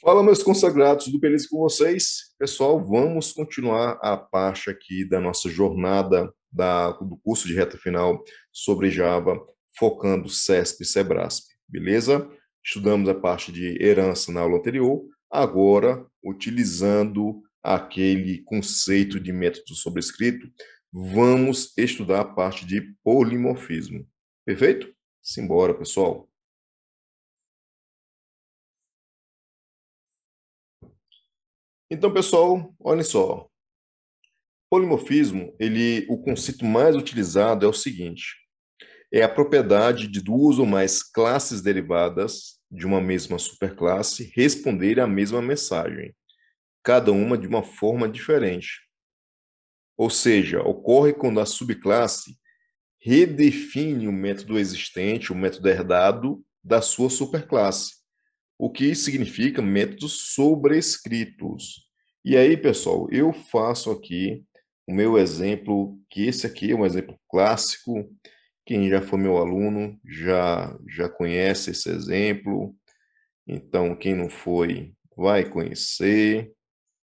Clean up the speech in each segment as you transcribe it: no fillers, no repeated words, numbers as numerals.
Fala, meus consagrados, tudo beleza com vocês? Pessoal, vamos continuar a parte aqui da nossa jornada do curso de reta final sobre Java, focando CESP e Sebrasp, beleza? Estudamos a parte de herança na aula anterior, agora, utilizando aquele conceito de método sobrescrito, vamos estudar a parte de polimorfismo, perfeito? Simbora, pessoal! Então, pessoal, olhem só. Polimorfismo, o conceito mais utilizado é o seguinte: é a propriedade de duas ou mais classes derivadas de uma mesma superclasse responderem à mesma mensagem, cada uma de uma forma diferente. Ou seja, ocorre quando a subclasse redefine o método existente, o método herdado da sua superclasse, o que significa métodos sobrescritos. E aí, pessoal, eu faço aqui o meu exemplo, que esse aqui é um exemplo clássico. Quem já foi meu aluno já conhece esse exemplo. Então, quem não foi, vai conhecer.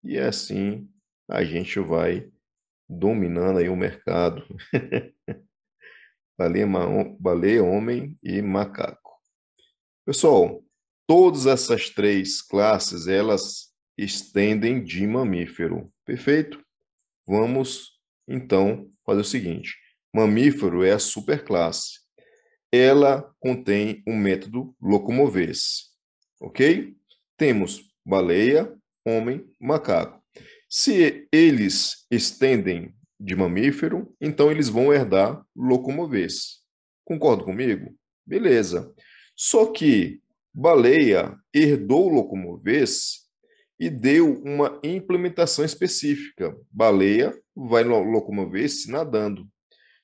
E assim a gente vai dominando aí o mercado. Baleia, homem e macaco. Pessoal, todas essas três classes, elas estendem de mamífero, perfeito? Vamos, então, fazer o seguinte. Mamífero é a superclasse. Ela contém o método locomover-se, ok? Temos baleia, homem, macaco. Se eles estendem de mamífero, então eles vão herdar locomover-se. Concorda comigo? Beleza. Só que baleia herdou locomover-se e deu uma implementação específica. Baleia vai locomover-se nadando.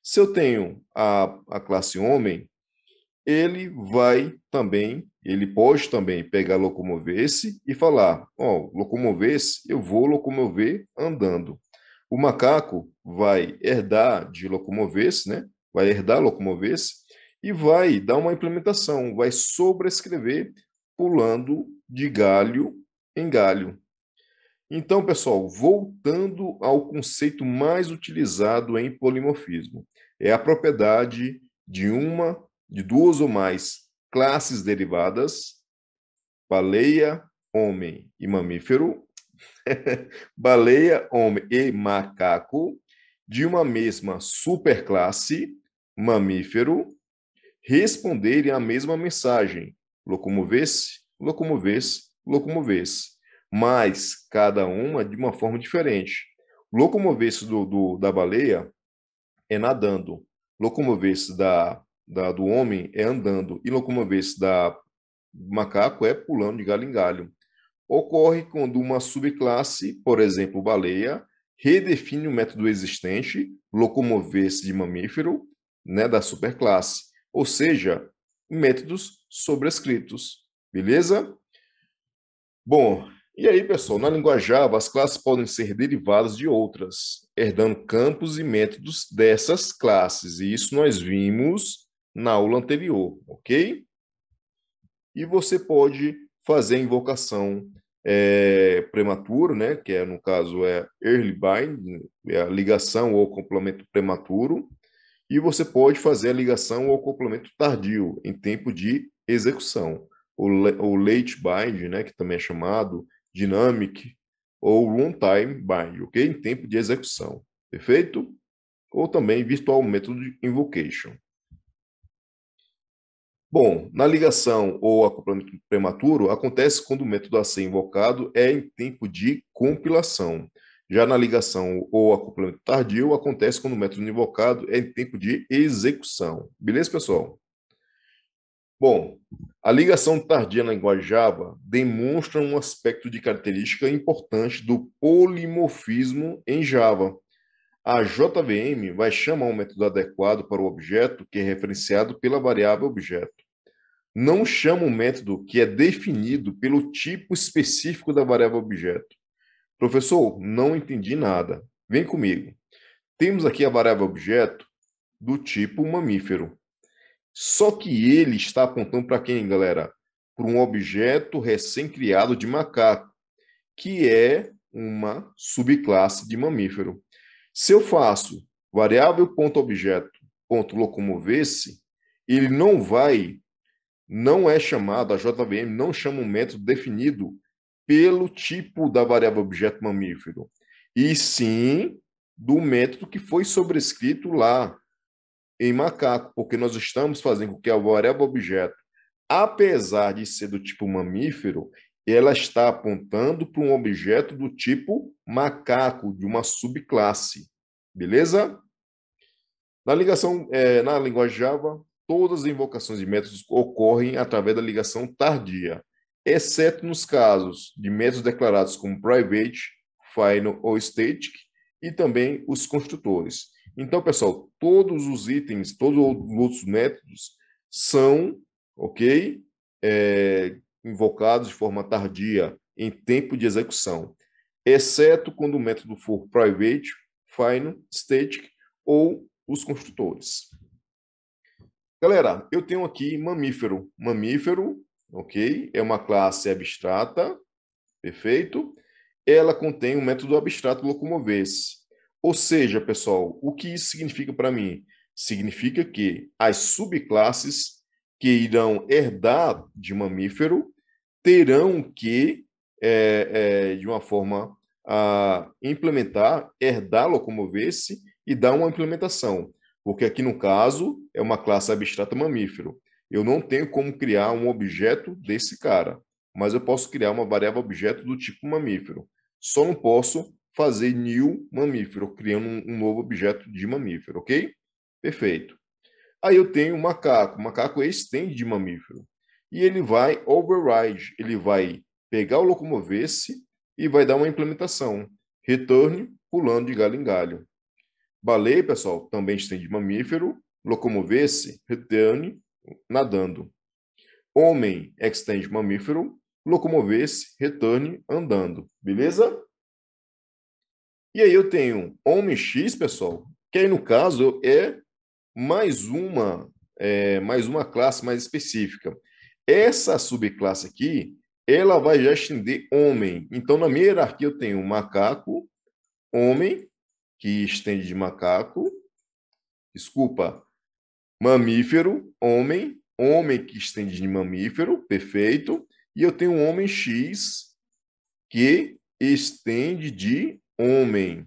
Se eu tenho a classe homem, ele pode também pegar locomover-se e falar, ó, locomover-se, eu vou locomover andando. O macaco vai herdar de locomover-se, né? Vai herdar locomover-se e vai dar uma implementação, vai sobrescrever pulando de galho em galho. Então, pessoal, voltando ao conceito mais utilizado em polimorfismo, é a propriedade de duas ou mais classes derivadas, baleia, homem e mamífero, baleia, homem e macaco, de uma mesma superclasse, mamífero, responderem à mesma mensagem: locomover-se, locomover-se, locomover-se, mas cada uma de uma forma diferente. Locomover-se da baleia é nadando, locomover-se do homem é andando, e locomover-se do macaco é pulando de galho em galho. Ocorre quando uma subclasse, por exemplo, baleia, redefine o método existente, locomover-se de mamífero, né, da superclasse, ou seja, métodos sobrescritos. Beleza? Bom, e aí, pessoal, na linguagem Java, as classes podem ser derivadas de outras, herdando campos e métodos dessas classes, e isso nós vimos na aula anterior, ok? E você pode fazer a invocação prematuro, né, que no caso é early bind, é a ligação ou complemento prematuro, e você pode fazer a ligação ou complemento tardio em tempo de execução, o late bind, né, que também é chamado dynamic ou runtime bind, ok? Em tempo de execução, perfeito? Ou também virtual method invocation. Bom, na ligação ou acoplamento prematuro, acontece quando o método a ser invocado é em tempo de compilação. Já na ligação ou acoplamento tardio, acontece quando o método invocado é em tempo de execução. Beleza, pessoal? Bom, a ligação tardia na linguagem Java demonstra um aspecto de característica importante do polimorfismo em Java. A JVM vai chamar um método adequado para o objeto que é referenciado pela variável objeto. Não chama um método que é definido pelo tipo específico da variável objeto. Professor, não entendi nada. Vem comigo. Temos aqui a variável objeto do tipo mamífero. Só que ele está apontando para quem, galera? por um objeto recém-criado de macaco, que é uma subclasse de mamífero. Se eu faço variável ponto objeto ponto locomover-se, ele não é chamado, a JVM não chama um método definido pelo tipo da variável objeto mamífero, e sim do método que foi sobrescrito lá em macaco, porque nós estamos fazendo com que a variável objeto, apesar de ser do tipo mamífero, ela está apontando para um objeto do tipo macaco, de uma subclasse. Beleza? Na linguagem Java, todas as invocações de métodos ocorrem através da ligação tardia, exceto nos casos de métodos declarados como private, final ou static, e também os construtores. Então, pessoal, todos os itens, todos os outros métodos são, ok, invocados de forma tardia, em tempo de execução, exceto quando o método for private, final, static ou os construtores. Galera, eu tenho aqui mamífero. Mamífero, ok? É uma classe abstrata, perfeito? Ela contém um método abstrato locomover-se. Ou seja, pessoal, o que isso significa para mim? Significa que as subclasses que irão herdar de mamífero terão que, de uma forma a implementar, herdar locomover-se e dar uma implementação. Porque aqui, no caso, é uma classe abstrata mamífero. Eu não tenho como criar um objeto desse cara, mas eu posso criar uma variável objeto do tipo mamífero. Só não posso fazer new mamífero, criando um novo objeto de mamífero, ok? Perfeito. Aí eu tenho o macaco. O macaco é extende de mamífero. E ele vai override, ele vai pegar o locomover-se e vai dar uma implementação. Return, pulando de galho em galho. Baleia, pessoal, também extende de mamífero. Locomover-se, return, nadando. Homem, extende de mamífero. Locomover-se, return, andando. Beleza? E aí eu tenho homem X, pessoal, que aí no caso é mais uma classe mais específica. Essa subclasse aqui, ela vai já estender homem. Então, na minha hierarquia, eu tenho macaco, homem, que estende de macaco, desculpa, mamífero, homem, homem que estende de mamífero, perfeito. E eu tenho um homem X, que estende de homem.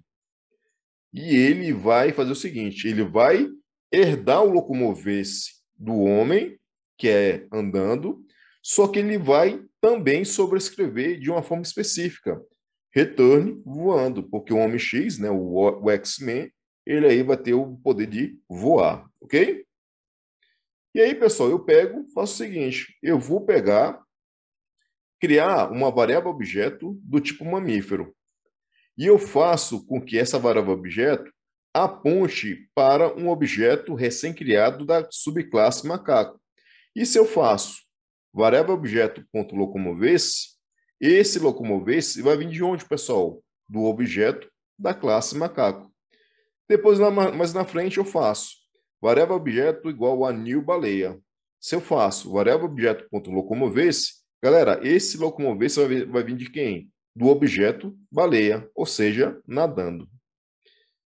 E ele vai fazer o seguinte, ele vai herdar o locomover-se do homem, que é andando, só que ele vai também sobrescrever de uma forma específica. Return voando, porque o homem X, né, o X-Men, ele aí vai ter o poder de voar, ok? E aí, pessoal, eu faço o seguinte, eu vou criar uma variável objeto do tipo mamífero. E eu faço com que essa variável objeto aponte para um objeto recém-criado da subclasse macaco. E se eu faço variável objeto ponto locomover-se, esse locomover-se vai vir de onde, pessoal? Do objeto da classe macaco. Depois, mais na frente, eu faço variável objeto igual a new baleia. Se eu faço variável objeto ponto locomover-se, galera, esse locomover-se vai vir de quem? Do objeto baleia, ou seja, nadando.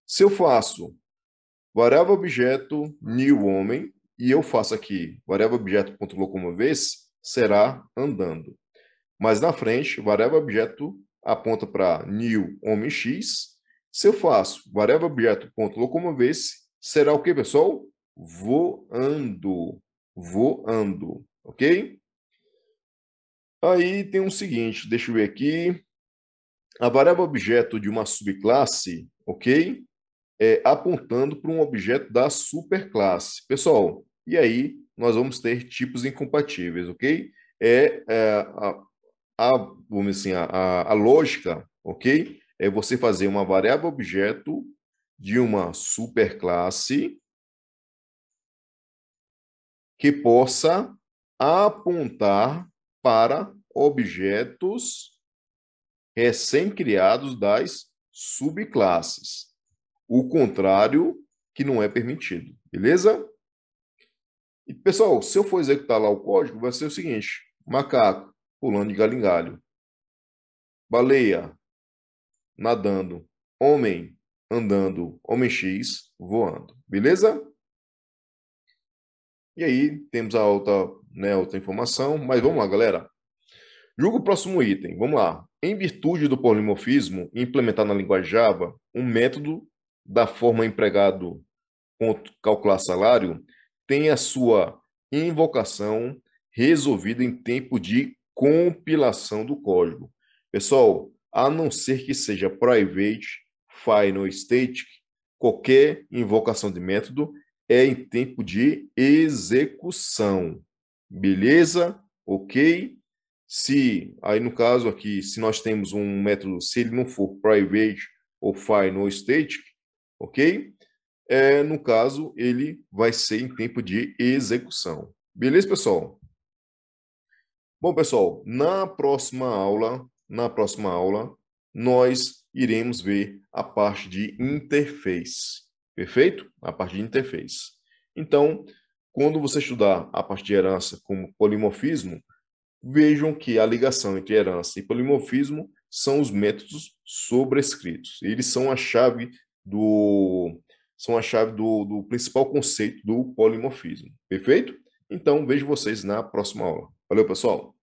Se eu faço variável objeto new homem, e eu faço aqui variável objeto ponto locomover-se, será andando. Mas na frente, variável objeto aponta para new homem x. Se eu faço variável objeto ponto locomover-se, será o que, pessoal? Voando. Voando, ok? Aí tem o seguinte, deixa eu ver aqui. A variável objeto de uma subclasse, ok? Apontando para um objeto da superclasse. Pessoal, e aí nós vamos ter tipos incompatíveis, ok? Vamos dizer assim, a lógica, ok? É você fazer uma variável objeto de uma superclasse que possa apontar para objetos recém-criados das subclasses. O contrário que não é permitido, beleza? E, pessoal, se eu for executar lá o código, vai ser o seguinte, Macaco, pulando de galho em galho. Baleia, nadando. Homem, andando. Homem X, voando. Beleza? E aí, temos a outra informação. Mas vamos lá, galera. Julga o próximo item. Vamos lá. Em virtude do polimorfismo implementado na linguagem Java, um método da forma empregado calcular salário tem a sua invocação resolvida em tempo de compilação do código. Pessoal, a não ser que seja private, final, static, qualquer invocação de método é em tempo de execução. Beleza? Ok? Se, aí no caso aqui, se nós temos um método, se ele não for private ou final ou static, ok? No caso, ele vai ser em tempo de execução. Beleza, pessoal? Bom, pessoal, na próxima aula, nós iremos ver a parte de interface. Perfeito? A parte de interface. Então, quando você estudar a parte de herança como polimorfismo, vejam que a ligação entre herança e polimorfismo são os métodos sobrescritos. Eles são a chave do principal conceito do polimorfismo. Perfeito? Então, vejo vocês na próxima aula. Valeu, pessoal!